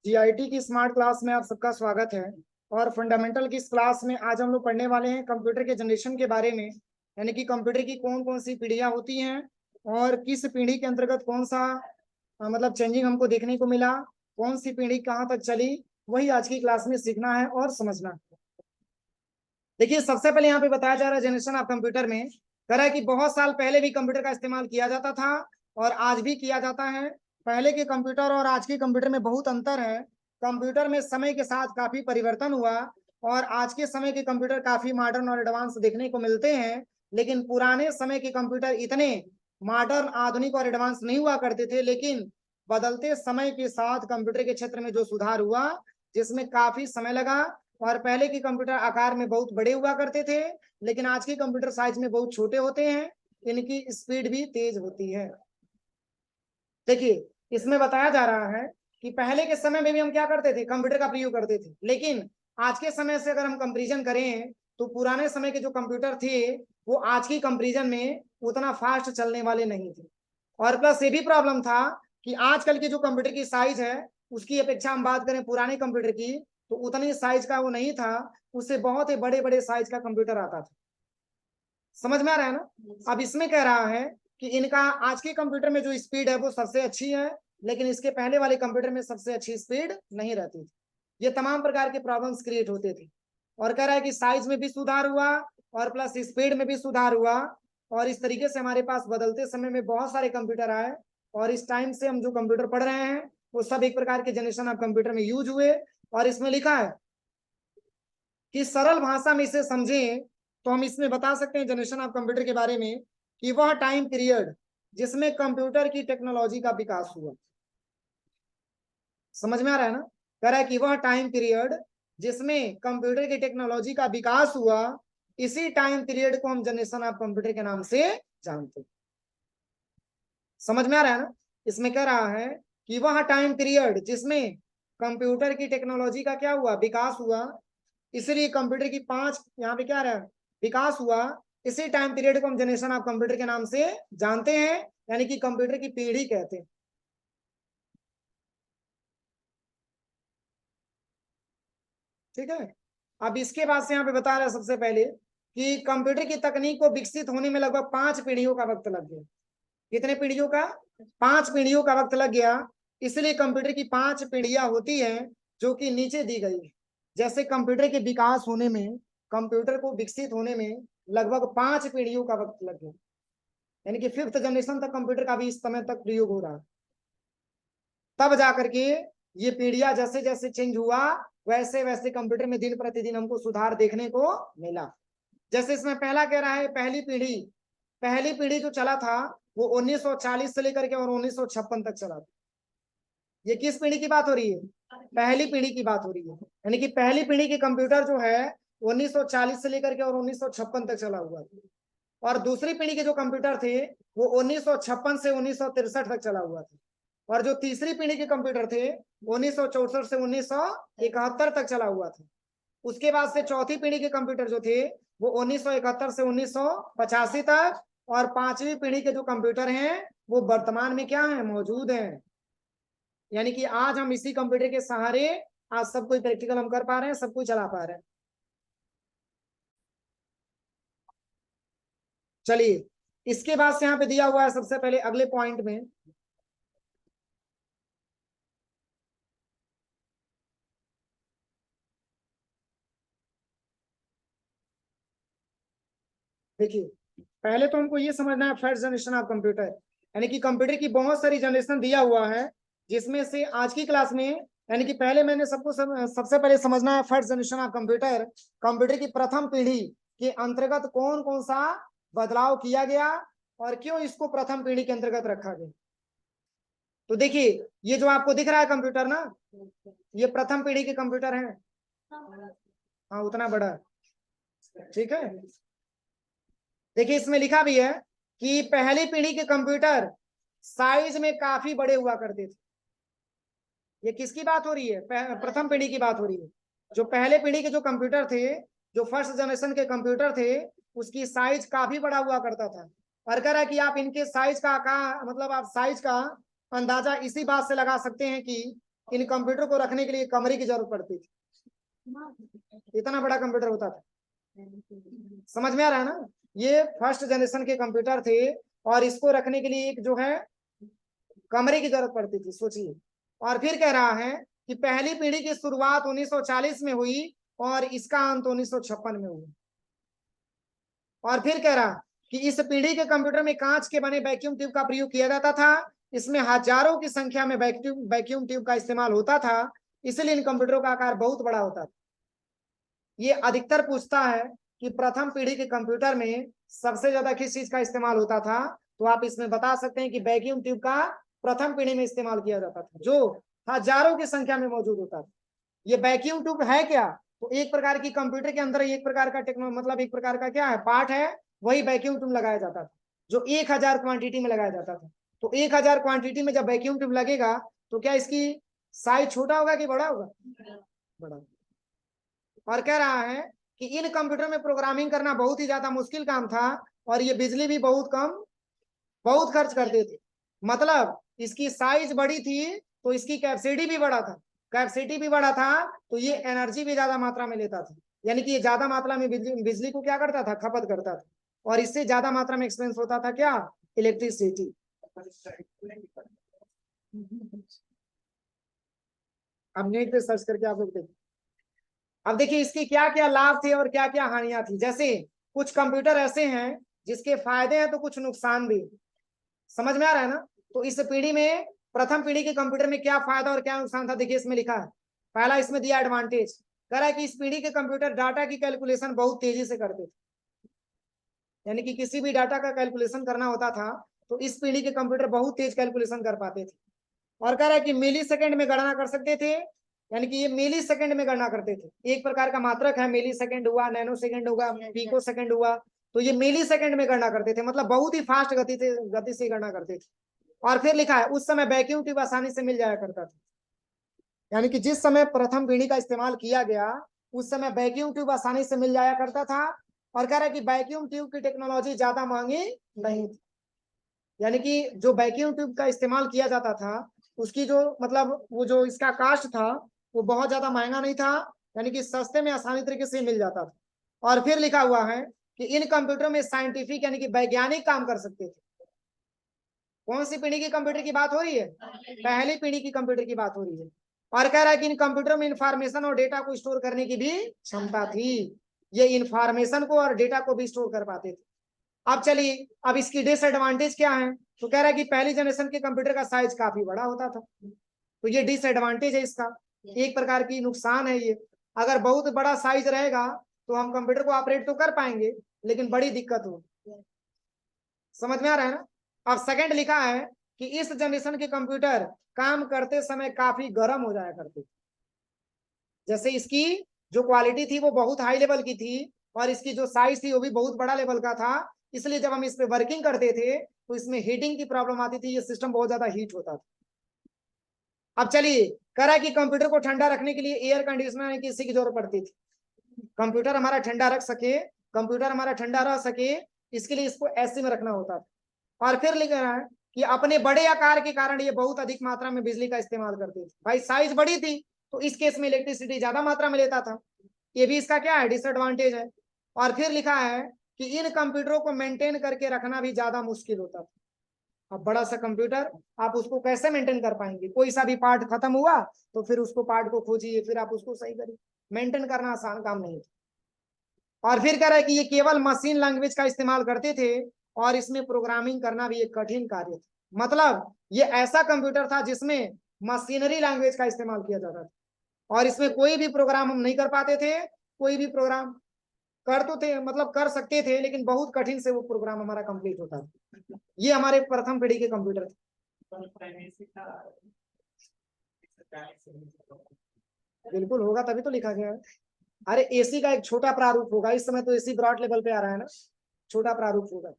GIT की smart class में आप सबका स्वागत है। और फंडामेंटल की इस क्लास में आज हम लोग पढ़ने वाले हैं कंप्यूटर के जनरेशन के बारे में, यानी कि कंप्यूटर की कौन कौन सी पीढ़ियां होती हैं और किस पीढ़ी के अंतर्गत कौन सा मतलब चेंजिंग हमको देखने को मिला, कौन सी पीढ़ी कहाँ तक चली, वही आज की क्लास में सीखना है और समझना है। देखिए, सबसे पहले यहाँ पे बताया जा रहा है जनरेशन ऑफ कंप्यूटर में कह रहा है कि बहुत साल पहले भी कंप्यूटर का इस्तेमाल किया जाता था और आज भी किया जाता है। पहले के कंप्यूटर और आज के कंप्यूटर में बहुत अंतर है। कंप्यूटर में समय के साथ काफी परिवर्तन हुआ और आज के समय के कंप्यूटर काफी मॉडर्न और एडवांस देखने को मिलते हैं। लेकिन पुराने समय के कंप्यूटर इतने मॉडर्न, आधुनिक और एडवांस नहीं हुआ करते थे। लेकिन बदलते समय के साथ कंप्यूटर के क्षेत्र में जो सुधार हुआ, जिसमें काफी समय लगा, और पहले के कंप्यूटर आकार में बहुत बड़े हुआ करते थे, लेकिन आज के कंप्यूटर साइज में बहुत छोटे होते हैं। इनकी स्पीड भी तेज होती है। देखिए, इसमें बताया जा रहा है कि पहले के समय में भी हम क्या करते थे, कंप्यूटर का प्रयोग करते थे। लेकिन आज के समय से अगर हम कंपैरिजन करें तो पुराने समय के जो कंप्यूटर थे वो आज की कंपैरिजन में उतना फास्ट चलने वाले नहीं थे। और प्लस ये भी प्रॉब्लम था कि आजकल के जो कंप्यूटर की साइज है उसकी अपेक्षा हम बात करें पुराने कंप्यूटर की, तो उतनी साइज का वो नहीं था। उससे बहुत ही बड़े बड़े साइज का कंप्यूटर आता था। समझ में आ रहा है ना। अब इसमें कह रहा है कि इनका आज के कंप्यूटर में जो स्पीड है वो सबसे अच्छी है, लेकिन इसके पहले वाले कंप्यूटर में सबसे अच्छी स्पीड नहीं रहती थी। ये तमाम प्रकार के प्रॉब्लम्स क्रिएट होते थे। और कह रहा है कि साइज में भी सुधार हुआ और प्लस स्पीड में भी सुधार हुआ। और इस तरीके से हमारे पास बदलते समय में बहुत सारे कंप्यूटर आए और इस टाइम से हम जो कंप्यूटर पढ़ रहे हैं वो सब एक प्रकार के जनरेशन ऑफ कंप्यूटर में यूज हुए। और इसमें लिखा है कि सरल भाषा में इसे समझें तो हम इसमें बता सकते हैं जनरेशन ऑफ कंप्यूटर के बारे में कि वह टाइम पीरियड जिसमें कंप्यूटर की टेक्नोलॉजी का विकास हुआ। समझ में आ रहा है ना। कह रहा है कि वह टाइम पीरियड जिसमें कंप्यूटर की टेक्नोलॉजी का विकास हुआ, इसी टाइम पीरियड को हम जनरेशन ऑफ कंप्यूटर के नाम से जानते हैं। समझ में आ रहा है ना। इसमें कह रहा है कि वह टाइम पीरियड जिसमें कंप्यूटर की टेक्नोलॉजी का क्या हुआ, विकास हुआ, इसलिए कंप्यूटर की 5 यहाँ पे क्या रहा है, विकास हुआ। इसी टाइम पीरियड को हम जनरेशन ऑफ कंप्यूटर के नाम से जानते हैं, यानी कि कंप्यूटर की पीढ़ी कहते हैं। ठीक है। अब इसके बाद से यहाँ पे बता रहा है सबसे पहले कि कंप्यूटर की तकनीक को विकसित होने में लगभग 5 पीढ़ियों का वक्त लग गया। कितने पीढ़ियों का, 5 पीढ़ियों का वक्त लग गया। इसलिए कंप्यूटर की 5 पीढ़ियां होती हैं जो कि नीचे दी गई है। जैसे कंप्यूटर के विकास होने में, कंप्यूटर को विकसित होने में लगभग 5 पीढ़ियों का वक्त लग गया, यानी कि 5th जनरेशन तक कंप्यूटर का भी इस समय तक प्रयोग हो रहा है। तब जाकर के ये पीढ़ियां जैसे जैसे चेंज हुआ वैसे वैसे कंप्यूटर में दिन प्रतिदिन हमको सुधार देखने को मिला। जैसे इसमें पहला कह रहा है पहली पीढ़ी जो चला था वो 1940 से लेकर के और 1956 तक चला था। ये किस पीढ़ी की बात हो रही है, पहली पीढ़ी की बात हो रही है। यानी कि पहली पीढ़ी के कंप्यूटर जो है 1940 से लेकर के और 1956 तक चला हुआ था। और दूसरी पीढ़ी के जो कंप्यूटर थे वो 1956 से 1963 तक चला हुआ था। और जो तीसरी पीढ़ी के कंप्यूटर थे 1964 से 1971 तक चला हुआ था। उसके बाद से चौथी पीढ़ी के कंप्यूटर जो थे वो 1971 से 1985 तक। और पांचवी पीढ़ी के जो कंप्यूटर हैं वो वर्तमान में क्या है, मौजूद हैं। यानी कि आज हम इसी कंप्यूटर के सहारे आज सब कोई प्रैक्टिकल हम कर पा रहे हैं, सब कुछ चला पा रहे हैं। चलिए, इसके बाद से यहाँ पे दिया हुआ है सबसे पहले अगले पॉइंट में, देखिए पहले तो हमको ये समझना है फर्स्ट जनरेशन ऑफ कंप्यूटर, यानी कि कंप्यूटर की बहुत सारी जनरेशन दिया हुआ है, जिसमें से आज की क्लास में यानी कि पहले मैंने सबसे पहले समझना है first generation of computer. Computer की प्रथम पीढ़ी के अंतर्गत कौन कौन सा बदलाव किया गया और क्यों इसको प्रथम पीढ़ी के अंतर्गत रखा गया। तो देखिए, ये जो आपको दिख रहा है कंप्यूटर ना, ये प्रथम पीढ़ी के कंप्यूटर है। हाँ, उतना बड़ा है। ठीक है। देखिए, इसमें लिखा भी है कि पहली पीढ़ी के कंप्यूटर साइज में काफी बड़े हुआ करते थे। ये किसकी बात हो रही है, प्रथम पीढ़ी की बात हो रही है। जो पहले पीढ़ी के जो कंप्यूटर थे, जो फर्स्ट जनरेशन के कंप्यूटर थे, उसकी साइज काफी बड़ा हुआ करता था। और कह रहा है कि आप इनके साइज का मतलब आप साइज का अंदाजा इसी बात से लगा सकते हैं कि इन कंप्यूटर को रखने के लिए कमरे की जरूरत पड़ती थी, इतना बड़ा कंप्यूटर होता था। समझ में आ रहा है ना? ये फर्स्ट जनरेशन के कंप्यूटर थे और इसको रखने के लिए एक जो है कमरे की जरूरत पड़ती थी, सोचिए। और फिर कह रहा है कि पहली पीढ़ी की शुरुआत 1940 में हुई और इसका अंत 1956 में हुआ। और फिर कह रहा कि इस पीढ़ी के कंप्यूटर में कांच के बने वैक्यूम ट्यूब का प्रयोग किया जाता था, इसमें हजारों की संख्या में वैक्यूम ट्यूब का इस्तेमाल होता था, इसलिए इन कंप्यूटरों का आकार बहुत बड़ा होता था। ये अधिकतर पूछता है कि प्रथम पीढ़ी के कंप्यूटर में सबसे ज्यादा किस चीज का इस्तेमाल होता था, तो आप इसमें बता सकते हैं कि वैक्यूम ट्यूब का प्रथम पीढ़ी में इस्तेमाल किया जाता था, जो हजारों की संख्या में मौजूद होता था। ये वैक्यूम ट्यूब है क्या? तो एक प्रकार की कंप्यूटर के अंदर एक प्रकार का मतलब एक प्रकार का क्या है, पार्ट है, वही वैक्यूम ट्यूब लगाया जाता था, जो 1000 क्वांटिटी में लगाया जाता था। तो 1000 क्वांटिटी में जब वैक्यूम ट्यूब लगेगा तो क्या इसकी साइज छोटा होगा कि बड़ा होगा? बड़ा। और कह रहा है कि इन कंप्यूटर में प्रोग्रामिंग करना बहुत ही ज्यादा मुश्किल काम था और ये बिजली भी बहुत खर्च करते थे। मतलब इसकी साइज बड़ी थी तो इसकी कैपेसिटी भी बड़ा था, तो ये एनर्जी भी ज्यादा मात्रा में लेता था, यानी कि ये ज्यादा मात्रा में बिजली को क्या करता था, खपत करता था, और इससे ज्यादा मात्रा में एक्सपेंस होता था क्या, इलेक्ट्रिसिटी। अब नेट पे सर्च करके आप लोग देखिए। अब देखिए इसके क्या क्या लाभ थे और क्या क्या हानियां थी। जैसे कुछ कंप्यूटर ऐसे हैं जिसके फायदे हैं तो कुछ नुकसान भी। समझ में आ रहा है ना? तो इस पीढ़ी में, प्रथम पीढ़ी के कंप्यूटर में क्या फायदा और क्या नुकसान था, देखिए इसमें लिखा है। पहला इसमें दिया एडवांटेज, कह रहा है कि इस पीढ़ी के कंप्यूटर डाटा की कैलकुलेशन बहुत तेजी से करते थे, यानी कि किसी भी डाटा का कैलकुलेशन करना होता था तो इस पीढ़ी के कंप्यूटर बहुत तेज कैलकुलेशन कर पाते थे। और कह रहा है कि मिली सेकेंड में गणना कर सकते थे, यानी कि ये मिली सेकेंड में गणना करते थे। एक प्रकार का मात्रक है, मिली सेकेंड हुआ, नैनो सेकेंड हुआ, पिको सेकेंड हुआ, तो ये मिली सेकेंड में गणना करते थे, मतलब बहुत ही फास्ट गति से गणना करते थे। और फिर लिखा है उस समय वैक्यूम ट्यूब आसानी से मिल जाया करता था, यानी कि जिस समय प्रथम पीढ़ी का इस्तेमाल किया गया उस समय वैक्यूम ट्यूब आसानी से मिल जाया करता था। और कह रहा है कि वैक्यूम ट्यूब की टेक्नोलॉजी ज्यादा महंगी नहीं थी, यानी कि जो वैक्यूम ट्यूब का इस्तेमाल किया जाता था उसकी जो मतलब वो जो इसका कास्ट था वो बहुत ज्यादा महंगा नहीं था, यानी कि सस्ते में आसानी तरीके से मिल जाता था। और फिर लिखा हुआ है कि इन कंप्यूटरों में साइंटिफिक यानी कि वैज्ञानिक काम कर सकते थे। कौन सी पीढ़ी की कंप्यूटर की बात हो रही है? पहली पीढ़ी की कंप्यूटर की बात हो रही है। और कह रहा है कि इन कंप्यूटरों में इंफॉर्मेशन और डेटा को स्टोर करने की भी क्षमता थी, ये इंफॉर्मेशन को और डेटा को भी स्टोर कर पाते थे। अब चलिए, अब इसकी डिसएडवांटेज क्या है? तो कह रहा है कि पहली जनरेशन के कंप्यूटर का साइज काफी बड़ा होता था, तो ये डिसएडवांटेज है इसका, एक प्रकार की नुकसान है ये। अगर बहुत बड़ा साइज रहेगा तो हम कंप्यूटर को ऑपरेट तो कर पाएंगे लेकिन बड़ी दिक्कत हो। समझ में आ रहा है ना? अब सेकंड लिखा है कि इस जनरेशन के कंप्यूटर काम करते समय काफी गर्म हो जाया करते, जैसे इसकी जो क्वालिटी थी वो बहुत हाई लेवल की थी और इसकी जो साइज थी वो भी बहुत बड़ा लेवल का था, इसलिए जब हम इस पे वर्किंग करते थे तो इसमें हीटिंग की प्रॉब्लम आती थी, ये सिस्टम बहुत ज्यादा हीट होता था। अब चलिए, कह रहा है कि कंप्यूटर को ठंडा रखने के लिए एयर कंडीशनर की इसी की जरूरत पड़ती थी, कंप्यूटर हमारा ठंडा रख सके, कंप्यूटर हमारा ठंडा रह सके, इसके लिए इसको ऐसे में रखना होता था। और फिर लिख रहा है कि अपने बड़े आकार के कारण ये बहुत अधिक मात्रा में बिजली का इस्तेमाल करते थे। भाई साइज बड़ी थी तो इस केस में इलेक्ट्रिसिटी ज्यादा मात्रा में लेता था, ये भी इसका क्या है, डिसएडवांटेज है। और फिर लिखा है कि इन कंप्यूटरों को मेंटेन करके रखना भी ज्यादा मुश्किल होता था। अब बड़ा सा कंप्यूटर आप उसको कैसे मेंटेन कर पाएंगे? कोई सा भी पार्ट खत्म हुआ तो फिर उसको पार्ट को खोजिए, फिर आप उसको सही करिए, मेंटेन करना आसान काम नहीं था। और फिर कह रहा है कि ये केवल मशीन लैंग्वेज का इस्तेमाल करते थे और इसमें प्रोग्रामिंग करना भी एक कठिन कार्य था। मतलब ये ऐसा कंप्यूटर था जिसमें मशीनरी लैंग्वेज का इस्तेमाल किया जाता था और इसमें कोई भी प्रोग्राम हम नहीं कर पाते थे, कोई भी प्रोग्राम कर तो थे, मतलब कर सकते थे लेकिन बहुत कठिन से वो प्रोग्राम हमारा कंप्लीट होता था। ये हमारे प्रथम पीढ़ी के कंप्यूटर थे। बिल्कुल होगा तभी तो लिखा गया है। अरे एसी का एक छोटा प्रारूप होगा, इस समय तो एसी ब्रॉड लेवल पे आ रहा है ना, छोटा प्रारूप होगा।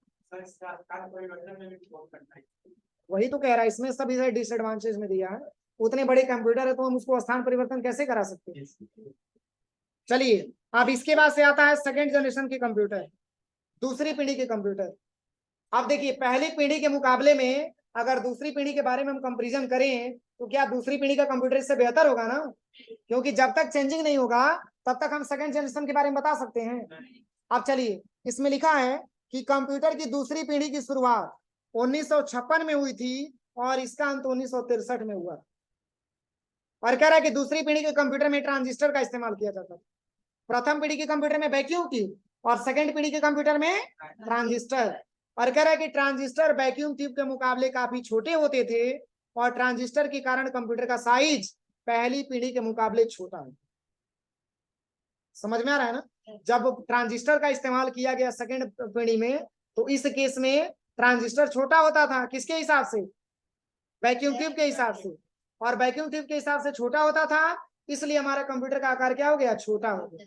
वही तो कह रहा है, इसमें सभी डिसएडवांटेज में दिया है, उतने बड़े कंप्यूटर है तो हम उसको स्थान परिवर्तन कैसे करा सकते हैं। चलिए, अब इसके बाद से आता है सेकेंड जनरेशन के कंप्यूटर, दूसरी पीढ़ी के कंप्यूटर। अब देखिए पहली पीढ़ी के मुकाबले में अगर दूसरी पीढ़ी के बारे में हम कंपैरिजन करें तो क्या दूसरी पीढ़ी का कंप्यूटर इससे बेहतर होगा ना, क्योंकि जब तक चेंजिंग नहीं होगा तब तक हम सेकंड जनरेशन के बारे में बता सकते हैं। अब चलिए, इसमें लिखा है कि कंप्यूटर की दूसरी पीढ़ी की शुरुआत 1956 में हुई थी और इसका अंत 1963 में हुआ। और कह रहा है कि दूसरी पीढ़ी के कंप्यूटर में ट्रांजिस्टर का इस्तेमाल किया जाता था। प्रथम पीढ़ी के कंप्यूटर में वैक्यूम ट्यूब और सेकंड पीढ़ी के कंप्यूटर में ट्रांजिस्टर। और कह रहा है कि ट्रांजिस्टर वैक्यूम ट्यूब के मुकाबले काफी छोटे होते थे और ट्रांजिस्टर के कारण कंप्यूटर का साइज पहली पीढ़ी के मुकाबले छोटा है। समझ में आ रहा है ना? जब ट्रांजिस्टर का इस्तेमाल किया गया सेकंड पीढ़ी में, तो इस केस में ट्रांजिस्टर छोटा होता था, किसके हिसाब से? वैक्यूम ट्यूब के हिसाब से। और वैक्यूम ट्यूब के हिसाब से छोटा होता था, इसलिए हमारा कंप्यूटर का आकार क्या हो गया? छोटा हो गया।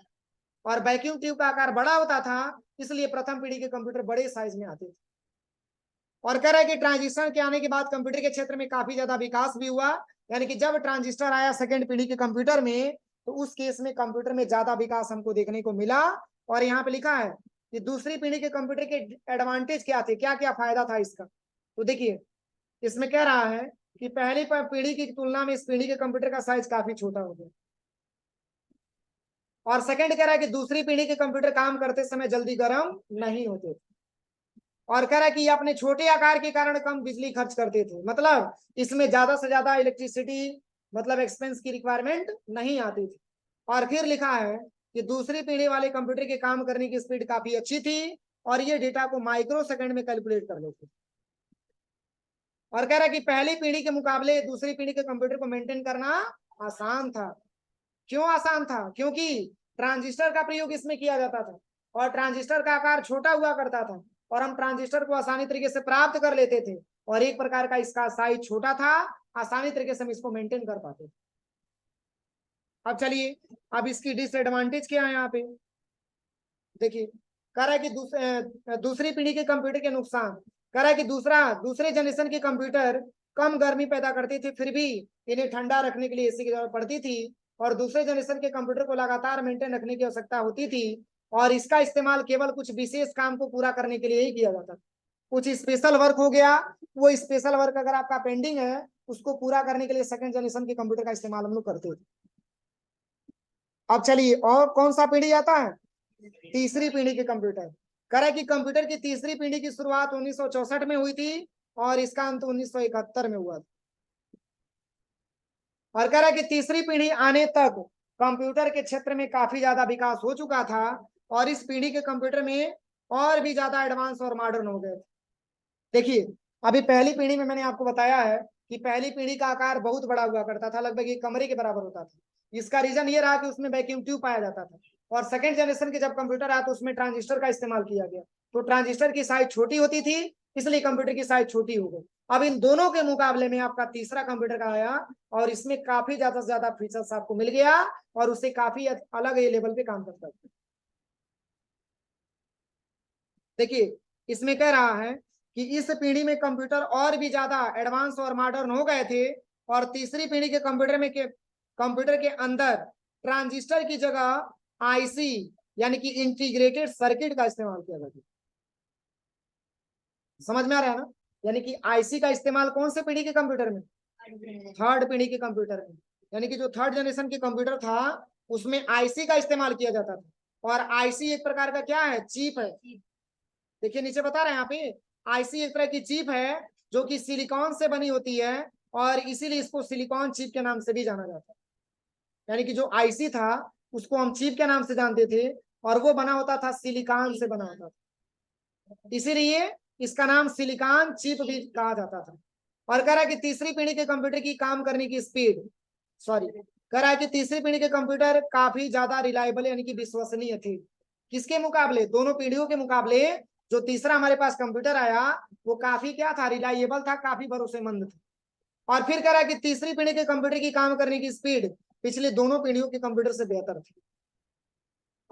और वैक्यूम ट्यूब का आकार बड़ा होता था, इसलिए प्रथम पीढ़ी के कंप्यूटर बड़े साइज में आते थे। और कह रहा है कि ट्रांजिस्टर के आने के बाद कंप्यूटर के क्षेत्र में काफी ज्यादा विकास भी हुआ। यानी कि जब ट्रांजिस्टर आया सेकंड पीढ़ी के कंप्यूटर में, तो उस केस में कंप्यूटर में ज्यादा विकास हमको देखने को मिला। और यहाँ पे लिखा है कि दूसरी पीढ़ी के कंप्यूटर के एडवांटेज क्या थे, क्या क्या फायदा था इसका। तो देखिए, इसमें कह रहा है कि पहली पीढ़ी की तुलना में इस पीढ़ी के कंप्यूटर का साइज काफी छोटा हो गया। और सेकंड कह रहा है कि दूसरी पीढ़ी के कंप्यूटर काम करते समय जल्दी गर्म नहीं होते थे। और कह रहा है कि ये अपने छोटे आकार के कारण कम बिजली खर्च करते थे, मतलब इसमें ज्यादा से ज्यादा इलेक्ट्रिसिटी मतलब एक्सपेंस की रिक्वायरमेंट नहीं आती थी। और फिर लिखा है कि दूसरी पीढ़ी वाले कंप्यूटर के काम करने की स्पीड काफी अच्छी थी और ये डेटा को माइक्रो सेकंड में कैलकुलेट कर लेते। और कह रहा है कि पहली पीढ़ी के मुकाबले दूसरी पीढ़ी के कंप्यूटर को मेंटेन करना आसान था। क्यों आसान था? क्योंकि ट्रांजिस्टर का प्रयोग इसमें किया जाता था और ट्रांजिस्टर का आकार छोटा हुआ करता था और हम ट्रांजिस्टर को आसानी तरीके से प्राप्त कर लेते थे और एक प्रकार का इसका साइज छोटा था, आसानी तरीके से हम इसको मेंटेन कर पाते थे। अब चलिए, अब इसकी डिसएडवांटेज क्या है यहाँ पे देखिए। कह रहा है कि दूसरी पीढ़ी के कंप्यूटर के नुकसान। कह रहा है कि दूसरे जनरेशन के कंप्यूटर कम गर्मी पैदा करते थे, फिर भी इन्हें ठंडा रखने के लिए एसी की जरूरत पड़ती थी और दूसरे जनरेशन के कंप्यूटर को लगातार मेंटेन रखने की आवश्यकता होती थी और इसका इस्तेमाल केवल कुछ विशेष काम को पूरा करने के लिए ही किया जाता था। कुछ स्पेशल वर्क हो गया, वो स्पेशल वर्क अगर आपका पेंडिंग है, उसको पूरा करने के लिए सेकंड जनरेशन के कंप्यूटर का इस्तेमाल हम लोग करते थे। अब चलिए, और कौन सा पीढ़ी आता है? तीसरी पीढ़ी के कंप्यूटर। कह रहा है कि कंप्यूटर की तीसरी पीढ़ी की शुरुआत 1964 में हुई थी और इसका अंत 1971 में हुआ था। और कह रहा है कि तीसरी पीढ़ी आने तक कंप्यूटर के क्षेत्र में काफी ज्यादा विकास हो चुका था और इस पीढ़ी के कंप्यूटर में और भी ज्यादा एडवांस और मॉडर्न हो गए। देखिए, अभी पहली पीढ़ी में मैंने आपको बताया है कि पहली पीढ़ी का आकार बहुत बड़ा हुआ करता था, लगभग एक कमरे के बराबर होता था। इसका रीजन ये रहा कि उसमें वैक्यूम ट्यूब पाया जाता था। और सेकंड जनरेशन के जब कंप्यूटर आया तो उसमें ट्रांजिस्टर का इस्तेमाल किया गया, तो ट्रांजिस्टर की साइज छोटी होती थी, इसलिए कंप्यूटर की साइज छोटी हो गई। अब इन दोनों के मुकाबले में आपका तीसरा कंप्यूटर का आया और इसमें काफी ज्यादा से ज्यादा फीचर्स आपको मिल गया और उससे काफी अलग लेवल पे काम करता है। देखिए, इसमें कह रहा है कि इस पीढ़ी में कंप्यूटर और भी ज्यादा एडवांस और मॉडर्न हो गए थे और तीसरी पीढ़ी के कंप्यूटर के अंदर ट्रांजिस्टर की जगह आईसी यानी कि इंटीग्रेटेड सर्किट का इस्तेमाल किया जाता है। समझ में आ रहा है ना? यानी कि आईसी का इस्तेमाल कौन से पीढ़ी के कंप्यूटर में? थर्ड पीढ़ी के कंप्यूटर में। यानी कि जो थर्ड जनरेशन के कंप्यूटर था उसमें आईसी का इस्तेमाल किया जाता था और आईसी एक प्रकार का क्या है? चिप है। देखिए नीचे बता रहे हैं यहाँ पे, आईसी एक तरह की चिप है जो कि सिलिकॉन से बनी होती है और इसीलिए इसको सिलिकॉन चिप के नाम से भी जाना जाता है। यानी कि जो आईसी था उसको हम चिप के नाम से जानते थे और वो बना होता था सिलिकॉन से बना होता था, इसीलिए इसका नाम सिलिकॉन चिप भी कहा जाता था। और कह रहा है कि तीसरी पीढ़ी के कंप्यूटर की काम करने की स्पीड कह रहा है कि तीसरी पीढ़ी के कंप्यूटर काफी ज्यादा रिलायबल यानी कि विश्वसनीय थे। किसके मुकाबले? दोनों पीढ़ियों के मुकाबले जो तीसरा हमारे पास कंप्यूटर आया वो काफी क्या था? रिलायबल था, काफी भरोसेमंद था। और फिर कह रहा है कि तीसरी पीढ़ी के कंप्यूटर की काम करने की स्पीड पिछले दोनों पीढ़ियों के कंप्यूटर से बेहतर थी।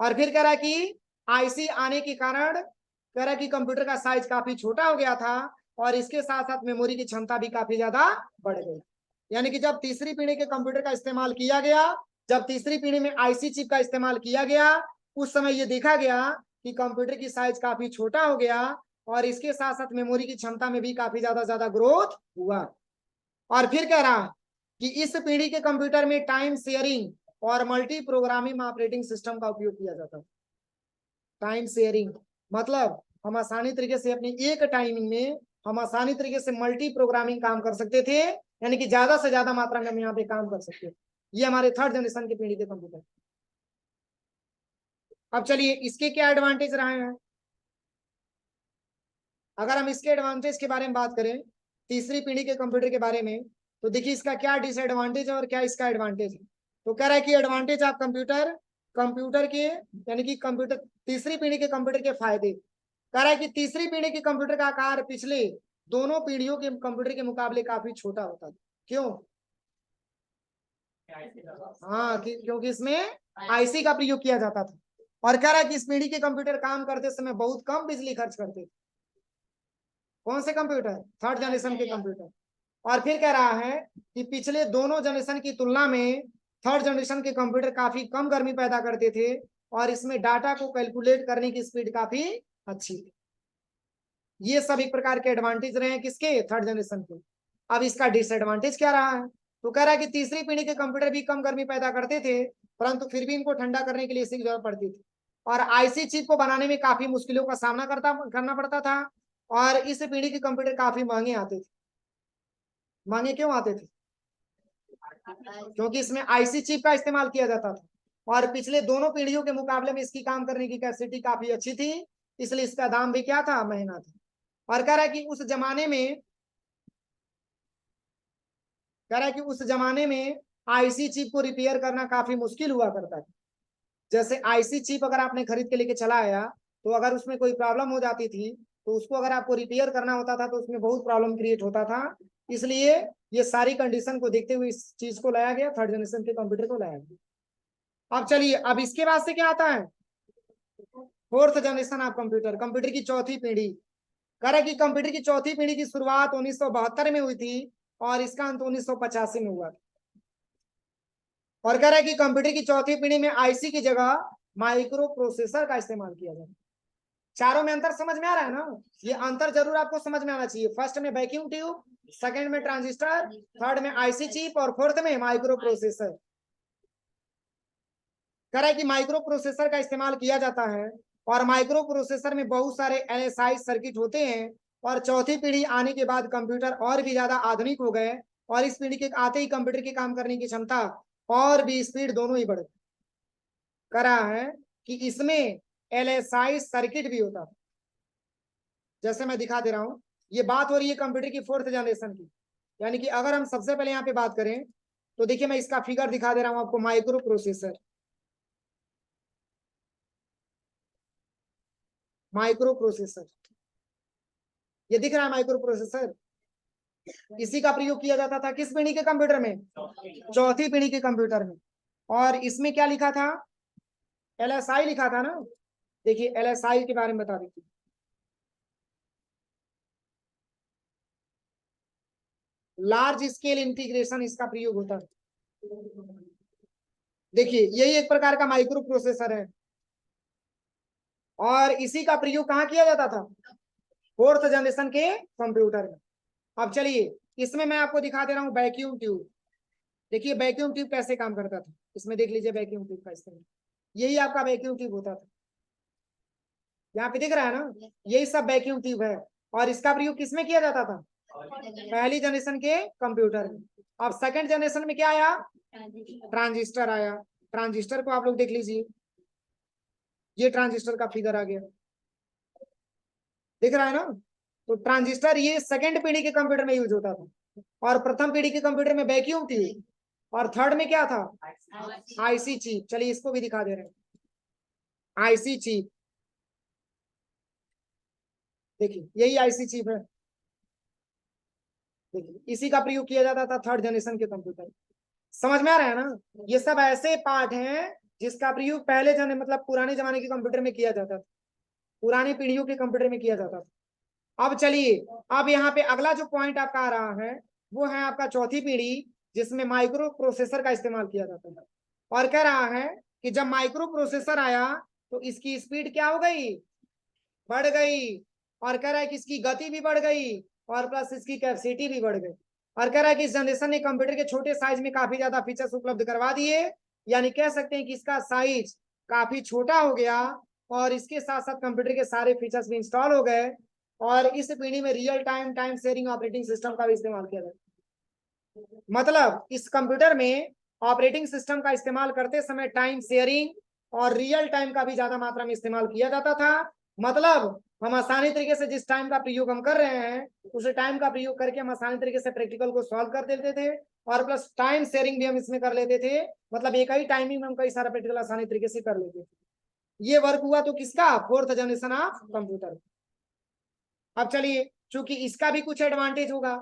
और फिर कह रहा है कि आईसी आने के कारण कह रहा है कि कंप्यूटर का साइज काफी छोटा हो गया था और इसके साथ साथ मेमोरी की क्षमता भी काफी ज्यादा बढ़ गई। यानी कि जब तीसरी पीढ़ी के कंप्यूटर का इस्तेमाल किया गया, जब तीसरी पीढ़ी में आईसी चिप का इस्तेमाल किया गया, उस समय ये देखा गया कि कंप्यूटर की साइज काफी छोटा हो गया और इसके साथ साथ मेमोरी की क्षमता में भी काफी ज्यादा ग्रोथ हुआ। और फिर कह रहा कि इस पीढ़ी के कंप्यूटर में टाइम शेयरिंग और मल्टी प्रोग्रामिंग ऑपरेटिंग सिस्टम का उपयोग किया जाता है। टाइम शेयरिंग मतलब हम आसानी तरीके से अपनी एक टाइमिंग में हम आसानी तरीके से मल्टी प्रोग्रामिंग काम कर सकते थे, यानी कि ज्यादा से ज्यादा मात्रा में हम यहाँ पे काम कर सकते थे। ये हमारे थर्ड जनरेशन की पीढ़ी के कंप्यूटर। अब चलिए इसके क्या एडवांटेज रहे हैं। अगर हम इसके एडवांटेज के बारे में बात करें तीसरी पीढ़ी के कंप्यूटर के बारे में, तो देखिए इसका क्या डिसएडवांटेज है और क्या इसका एडवांटेज है। तो कह रहा है कि एडवांटेज ऑफ कंप्यूटर, कंप्यूटर के यानी कि कंप्यूटर तीसरी पीढ़ी के कंप्यूटर के फायदे। कह रहा है कि तीसरी पीढ़ी के कंप्यूटर का आकार पिछले दोनों पीढ़ियों के कंप्यूटर के मुकाबले काफी छोटा होता था। क्यों? हाँ क्योंकि इसमें आईसी का प्रयोग किया जाता था। और कह रहा है कि इस पीढ़ी के कंप्यूटर काम करते समय बहुत कम बिजली खर्च करते थे। कौन से कंप्यूटर? थर्ड जनरेशन के कंप्यूटर। और फिर कह रहा है कि पिछले दोनों जनरेशन की तुलना में थर्ड जनरेशन के कंप्यूटर काफी कम गर्मी पैदा करते थे और इसमें डाटा को कैलकुलेट करने की स्पीड काफी अच्छी थी। ये सब एक प्रकार के एडवांटेज रहे हैं किसके? थर्ड जनरेशन के। अब इसका डिसएडवांटेज क्या रहा है? तो कह रहा है कि तीसरी पीढ़ी के कंप्यूटर भी कम गर्मी पैदा करते थे, परंतु फिर भी इनको ठंडा करने के लिए इसी की जरूरत पड़ती थी और आईसी चिप को बनाने में काफी मुश्किलों का सामना करना पड़ता था। और इस पीढ़ी के कंप्यूटर काफी महंगे आते थे। महंगे क्यों आते थे? क्योंकि इसमें आईसी चिप का इस्तेमाल किया जाता था और पिछले दोनों पीढ़ियों के मुकाबले में इसकी काम करने की कैपेसिटी काफी अच्छी थी, इसलिए इसका दाम भी क्या था? महंगा था। और कह रहा है कि उस जमाने में आईसी चिप को रिपेयर करना काफी मुश्किल हुआ करता था। जैसे आईसी चिप अगर आपने खरीद के लेके चला आया तो अगर उसमें कोई प्रॉब्लम हो जाती थी तो उसको अगर आपको रिपेयर करना होता था तो उसमें बहुत प्रॉब्लम क्रिएट होता था। इसलिए ये सारी कंडीशन को देखते हुए इस चीज को लाया गया, थर्ड जनरेशन के कंप्यूटर को लाया गया। अब चलिए अब इसके बाद से क्या आता है? Fourth generation of computer, computer की चौथी पीढ़ी। कह रहा है कि कंप्यूटर की चौथी पीढ़ी की शुरुआत 1972 में हुई थी और इसका अंत 1985 में हुआ था। और कह रहा है कि कंप्यूटर की चौथी पीढ़ी में आईसी की जगह माइक्रो प्रोसेसर का इस्तेमाल किया जाता है। चारों में अंतर समझ में आ रहा है ना? ये अंतर जरूर आपको समझ में आना चाहिए। फर्स्ट में वैक्यूम ट्यूब, सेकंड में ट्रांजिस्टर, थर्ड में आईसी चिप और फोर्थ में माइक्रो प्रोसेसर। कह रहा है कि माइक्रो प्रोसेसर का इस्तेमाल किया जाता है और माइक्रो प्रोसेसर में बहुत सारे एलएसआई सर्किट होते हैं। और चौथी पीढ़ी आने के बाद कंप्यूटर और भी ज्यादा आधुनिक हो गए और इस पीढ़ी के आते ही कंप्यूटर के काम करने की क्षमता और भी स्पीड दोनों ही बढ़ गई। कह रहा है कि इसमें एलएसआई सर्किट भी होता है। जैसे मैं दिखा दे रहा हूं, ये बात हो रही है कंप्यूटर की फोर्थ जनरेशन की। यानी कि अगर हम सबसे पहले यहाँ पे बात करें तो देखिए मैं इसका फिगर दिखा दे रहा हूं आपको। माइक्रो प्रोसेसर, माइक्रो प्रोसेसर ये दिख रहा है माइक्रो प्रोसेसर। इसी का प्रयोग किया जाता था किस पीढ़ी के कंप्यूटर में? चौथी पीढ़ी के कंप्यूटर में। और इसमें क्या लिखा था? एलएसआई लिखा था ना। देखिए एलएसआई के बारे में बता देती हूँ। लार्ज स्केल इंटीग्रेशन इसका प्रयोग होता है। देखिए यही एक प्रकार का माइक्रो प्रोसेसर है और इसी का प्रयोग कहाँ किया जाता था? फोर्थ जनरेशन के कंप्यूटर में। अब चलिए इसमें मैं आपको दिखा दे रहा हूँ वैक्यूम ट्यूब। देखिए वैक्यूम ट्यूब कैसे काम करता था, इसमें देख लीजिए वैक्यूम ट्यूब का इस्तेमाल। यही आपका वैक्यूम ट्यूब होता था, यहाँ पे दिख रहा है ना, यही सब वैक्यूम ट्यूब है। और इसका प्रयोग किसमें किया जाता था? पहली जनरेशन के कंप्यूटर में। अब सेकंड जनरेशन में क्या आया? ट्रांजिस्टर आया। ट्रांजिस्टर को आप लोग देख लीजिए, ये ट्रांजिस्टर का फिगर आ गया, दिख रहा है ना। तो ट्रांजिस्टर ये सेकंड पीढ़ी के कंप्यूटर में यूज होता था और प्रथम पीढ़ी के कंप्यूटर में वैक्यूम ट्यूब और थर्ड में क्या था? IC chip. चलिए इसको भी दिखा दे रहे हैं, आईसी चिप। देखिए यही आईसी चिप है। देखिए इसी का प्रयोग किया जाता था थर्ड जनरेशन के कंप्यूटर। समझ में आ रहा है ना? ये सब ऐसे पार्ट हैं जिसका प्रयोग पहले मतलब पुराने जमाने के कंप्यूटर में किया जाता था, पुरानी पीढ़ियों के कंप्यूटर में किया जाता था। अब चलिए अब यहाँ पे अगला जो पॉइंट आपका आ रहा है वो है आपका चौथी पीढ़ी जिसमें माइक्रो प्रोसेसर का इस्तेमाल किया जाता था। और कह रहा है कि जब माइक्रो प्रोसेसर आया तो इसकी स्पीड क्या हो गई? बढ़ गई। और कह रहा है कि इसकी गति भी बढ़ गई और प्लस इसकी कैपेसिटी भी बढ़ गई। और कह रहा है कि इस जनरेशन ने कंप्यूटर के छोटे साइज में काफी ज्यादा फीचर्स उपलब्ध करवा दिए, यानी कह सकते हैं कि इसका साइज काफी छोटा हो गया और इसके साथ साथ कंप्यूटर के सारे फीचर्स भी इंस्टॉल हो गए। और इस पीढ़ी में real time sharing operating system का भी इस्तेमाल किया जाता है। मतलब इस कंप्यूटर में ऑपरेटिंग सिस्टम का इस्तेमाल करते समय टाइम शेयरिंग और रियल टाइम का भी ज्यादा मात्रा में इस्तेमाल किया जाता था। मतलब हम आसानी तरीके से जिस टाइम का प्रयोग हम कर रहे हैं उस टाइम का प्रयोग करके हम आसानी तरीके से प्रैक्टिकल को सॉल्व कर देते थे और प्लस टाइम शेयरिंग भी हम इसमें कर लेते थे। मतलब एक ही टाइमिंग में हम कई सारा प्रैक्टिकल आसानी तरीके से कर लेते थे। ये वर्क हुआ तो किसका, फोर्थ जनरेशन ऑफ कंप्यूटर। अब चलिए, चूंकि इसका भी कुछ एडवांटेज होगा,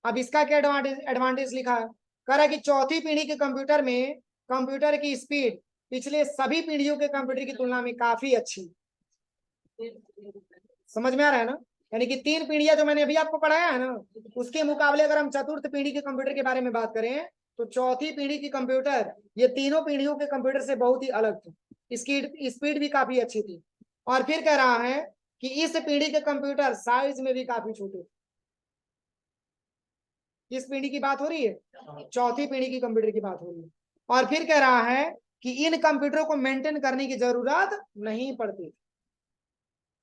अब इसका क्या एडवांटेज लिखा है, कह रहा है कि चौथी पीढ़ी के कंप्यूटर में कंप्यूटर की स्पीड पिछले सभी पीढ़ियों के कंप्यूटर की तुलना में काफी अच्छी। समझ में आ रहा है ना, यानी कि 3 पीढ़ियां जो मैंने अभी आपको पढ़ाया है ना, उसके मुकाबले अगर हम चतुर्थ पीढ़ी के कंप्यूटर के बारे में बात करें तो चौथी पीढ़ी की कंप्यूटर ये तीनों पीढ़ियों के कंप्यूटर से बहुत ही अलग थी। इसकी स्पीड भी काफी अच्छी थी। और फिर कह रहा है कि इस पीढ़ी के कंप्यूटर साइज में भी काफी छोटे। किस पीढ़ी की बात हो रही है, चौथी पीढ़ी की कंप्यूटर की बात हो रही है। और फिर कह रहा है कि इन कंप्यूटरों को मेंटेन करने की जरूरत नहीं पड़ती।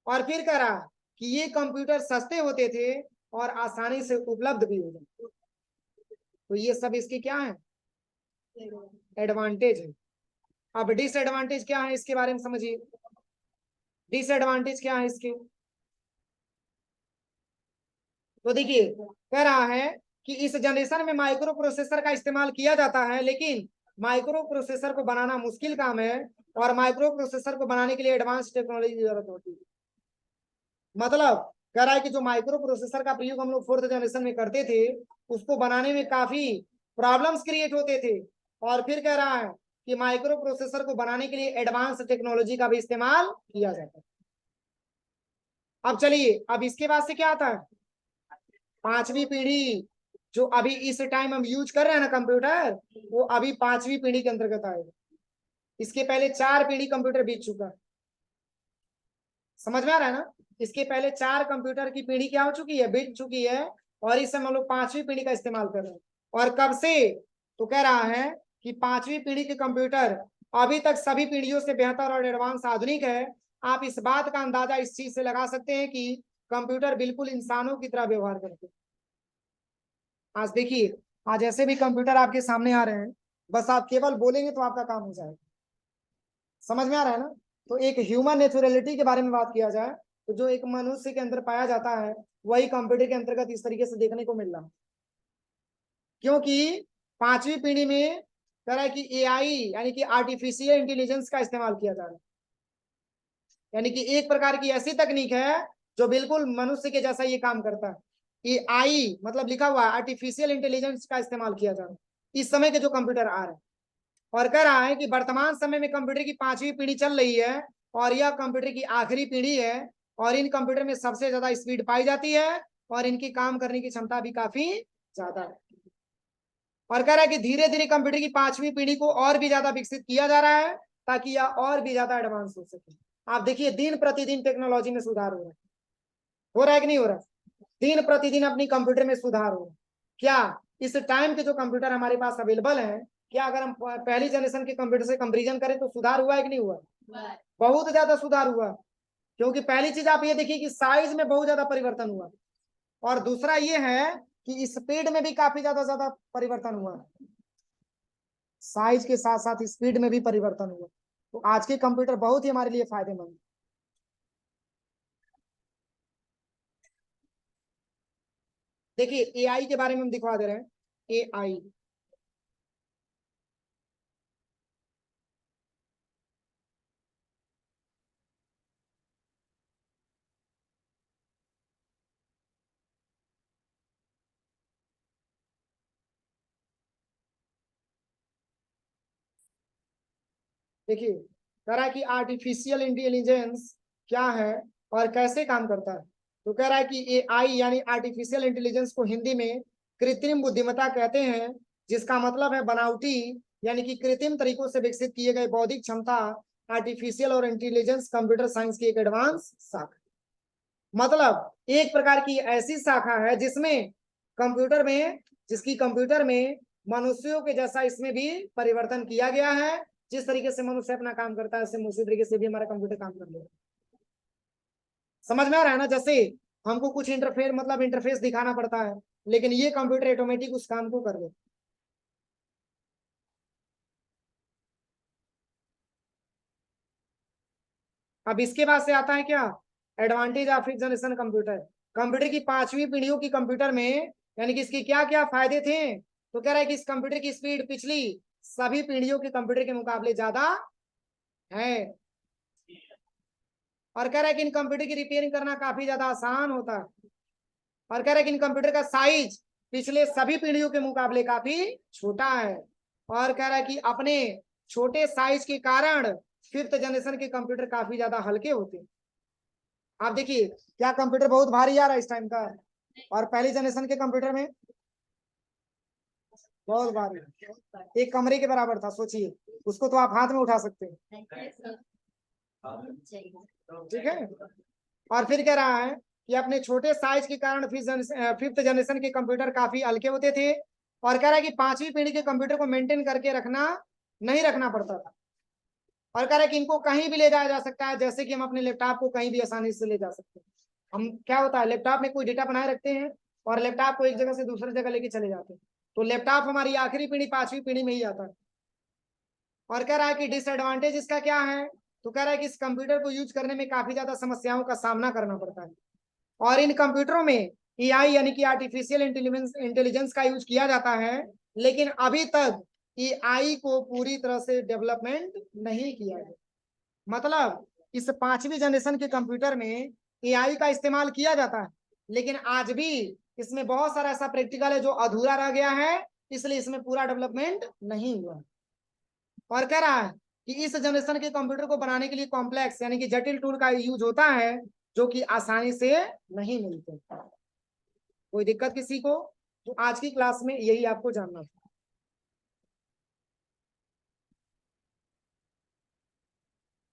और फिर कह रहा है कि ये कंप्यूटर सस्ते होते थे और आसानी से उपलब्ध भी हो जाते। तो ये सब इसके क्या है, एडवांटेज है। अब डिसएडवांटेज क्या है इसके बारे में समझिए। डिसएडवांटेज क्या है इसके, तो देखिए कह रहा है कि इस जनरेशन में माइक्रो प्रोसेसर का इस्तेमाल किया जाता है, लेकिन माइक्रो प्रोसेसर को बनाना मुश्किल काम है और माइक्रो प्रोसेसर को बनाने के लिए एडवांस टेक्नोलॉजी की जरूरत होती है। मतलब कह रहा है कि जो माइक्रो प्रोसेसर का प्रयोग हम लोग फोर्थ जनरेशन में करते थे उसको बनाने में काफी प्रॉब्लम्स क्रिएट होते थे। और फिर कह रहा है कि माइक्रो प्रोसेसर को बनाने के लिए एडवांस टेक्नोलॉजी का भी इस्तेमाल किया जाता है। अब चलिए, अब इसके बाद से क्या आता है, पांचवी पीढ़ी जो अभी इस टाइम हम यूज कर रहे हैं ना कंप्यूटर, वो अभी पांचवी पीढ़ी के अंतर्गत आएगा। इसके पहले 4 पीढ़ी कंप्यूटर बीत चुका है। समझ में आ रहा है ना, इसके पहले 4 कंप्यूटर की पीढ़ी क्या हो चुकी है, बीत चुकी है और इस समय हम लोग 5वीं पीढ़ी का इस्तेमाल कर रहे हैं। और कब से, तो कह रहा है कि 5वीं पीढ़ी के कंप्यूटर अभी तक सभी पीढ़ियों से बेहतर और एडवांस आधुनिक है। आप इस बात का अंदाजा इस चीज से लगा सकते हैं कि कंप्यूटर बिल्कुल इंसानों की तरह व्यवहार करते हैं। आज देखिए, आज ऐसे भी कंप्यूटर आपके सामने आ रहे हैं, बस आप केवल बोलेंगे तो आपका काम हो जाएगा। समझ में आ रहा है ना, तो एक ह्यूमन नेचुरलिटी के बारे में बात किया जाए तो जो एक मनुष्य के अंदर पाया जाता है वही कंप्यूटर के अंतर्गत इस तरीके से देखने को मिल रहा है। क्योंकि 5वीं पीढ़ी में तरह की एआई यानी कि आर्टिफिशियल इंटेलिजेंस का इस्तेमाल किया जा रहा है। यानी कि एक प्रकार की ऐसी तकनीक है जो बिल्कुल मनुष्य के जैसा ये काम करता है। एआई मतलब लिखा हुआ है आर्टिफिशियल इंटेलिजेंस का इस्तेमाल किया जा रहा है इस समय के जो कंप्यूटर आ रहे हैं। और कह रहा है कि वर्तमान समय में कंप्यूटर की 5वीं पीढ़ी चल रही है और यह कंप्यूटर की आखिरी पीढ़ी है और इन कंप्यूटर में सबसे ज्यादा स्पीड पाई जाती है और इनकी काम करने की क्षमता भी काफी ज्यादा है। और कह रहा है कि धीरे धीरे कंप्यूटर की 5वीं पीढ़ी को और भी ज्यादा विकसित किया जा रहा है ताकि यह और भी ज्यादा एडवांस हो सके। आप देखिए दिन प्रतिदिन टेक्नोलॉजी में सुधार हो रहा है कि नहीं हो रहा, दिन प्रतिदिन अपनी कंप्यूटर में सुधार हो रहा है। क्या इस टाइम के जो कंप्यूटर हमारे पास अवेलेबल है, क्या अगर हम पहली जनरेशन के कंप्यूटर से कंपेरिजन करें तो सुधार हुआ है कि नहीं हुआ, बहुत ज्यादा सुधार हुआ। क्योंकि पहली चीज आप ये देखिए कि साइज में बहुत ज्यादा परिवर्तन हुआ और दूसरा ये है कि स्पीड में भी काफी ज्यादा परिवर्तन हुआ। साइज के साथ साथ स्पीड में भी परिवर्तन हुआ। तो आज के कंप्यूटर बहुत ही हमारे लिए फायदेमंद। देखिए एआई के बारे में हम दिखवा दे रहे हैं। एआई देखिए कह रहा है कि आर्टिफिशियल इंटेलिजेंस क्या है और कैसे काम करता है। तो कह रहा है कि एआई यानी आर्टिफिशियल इंटेलिजेंस को हिंदी में कृत्रिम बुद्धिमत्ता कहते हैं, जिसका मतलब है बनावटी यानी कि कृत्रिम तरीकों से विकसित किए गए बौद्धिक क्षमता। आर्टिफिशियल और इंटेलिजेंस कंप्यूटर साइंस की एक एडवांस शाखा, मतलब एक प्रकार की ऐसी शाखा है जिसमें कंप्यूटर में, जिसकी कंप्यूटर में मनुष्यों के जैसा इसमें भी परिवर्तन किया गया है। जिस तरीके से मनुष्य अपना काम करता है उससे उसी तरीके से भी हमारा कंप्यूटर काम कर लेगा। समझ में आ रहा है ना? जैसे हमको कुछ इंटरफेस दिखाना पड़ता है, लेकिन ये कंप्यूटर ऑटोमेटिक उस काम को कर ले। अब इसके बाद से आता है क्या, advantage of fifth generation computer. Computer की 5वीं पीढ़ियों की कंप्यूटर में यानी कि इसके क्या क्या फायदे थे, तो कह रहा है कि इस कंप्यूटर की स्पीड पिछली सभी पीढ़ियों के कंप्यूटर के मुकाबले ज्यादा है, और कह रहा है कि इन कंप्यूटर की रिपेयरिंग करना काफी ज्यादा आसान होता है, और कह रहा है कि इन कंप्यूटर का साइज पिछले सभी पीढ़ियों के मुकाबले काफी छोटा है, और कह रहा है कि अपने छोटे साइज के कारण फिफ्थ जनरेशन के कंप्यूटर काफी ज्यादा हल्के होते हैं। आप देखिए क्या कंप्यूटर बहुत भारी आ रहा है इस टाइम का, और पहली जनरेशन के कंप्यूटर में बहुत भारी, एक कमरे के बराबर था। सोचिए, उसको तो आप हाथ में उठा सकते हैं, ठीक है। और फिर कह रहा है कि अपने छोटे साइज के कारण फिफ्थ जनरेशन के कंप्यूटर काफी हल्के होते थे, और कह रहा है कि 5वीं पीढ़ी के कंप्यूटर को मेंटेन करके नहीं रखना पड़ता था, और कह रहा है कि इनको कहीं भी ले जाया जा सकता है, जैसे कि हम अपने लैपटॉप को कहीं भी आसानी से ले जा सकते हैं। हम क्या होता है, लैपटॉप में कोई डेटा बनाए रखते हैं और लैपटॉप को एक जगह से दूसरी जगह लेके चले जाते हैं, तो लैपटॉप हमारी आखिरी पीढ़ी 5वीं पीढ़ी में ही आता है। और कह रहा है कि डिसएडवांटेज इसका क्या है, तो कह रहा है कि इस कंप्यूटर को यूज करने में काफी ज्यादा समस्याओं का सामना करना पड़ता है, और इन कंप्यूटरों में एआई यानी कि आर्टिफिशियल इंटेलिजेंस का यूज किया जाता है, लेकिन अभी तक एआई को पूरी तरह से डेवलपमेंट नहीं किया है। मतलब इस 5वीं जनरेशन के कंप्यूटर में एआई का इस्तेमाल किया जाता है, लेकिन आज भी इसमें बहुत सारा ऐसा प्रैक्टिकल है जो अधूरा रह गया है, इसलिए इसमें पूरा डेवलपमेंट नहीं हुआ। और कह रहा है कि इस जनरेशन के कंप्यूटर को बनाने के लिए कॉम्प्लेक्स यानी कि जटिल टूल का यूज होता है, जो कि आसानी से नहीं मिलते। कोई दिक्कत किसी को? तो आज की क्लास में यही आपको जानना था।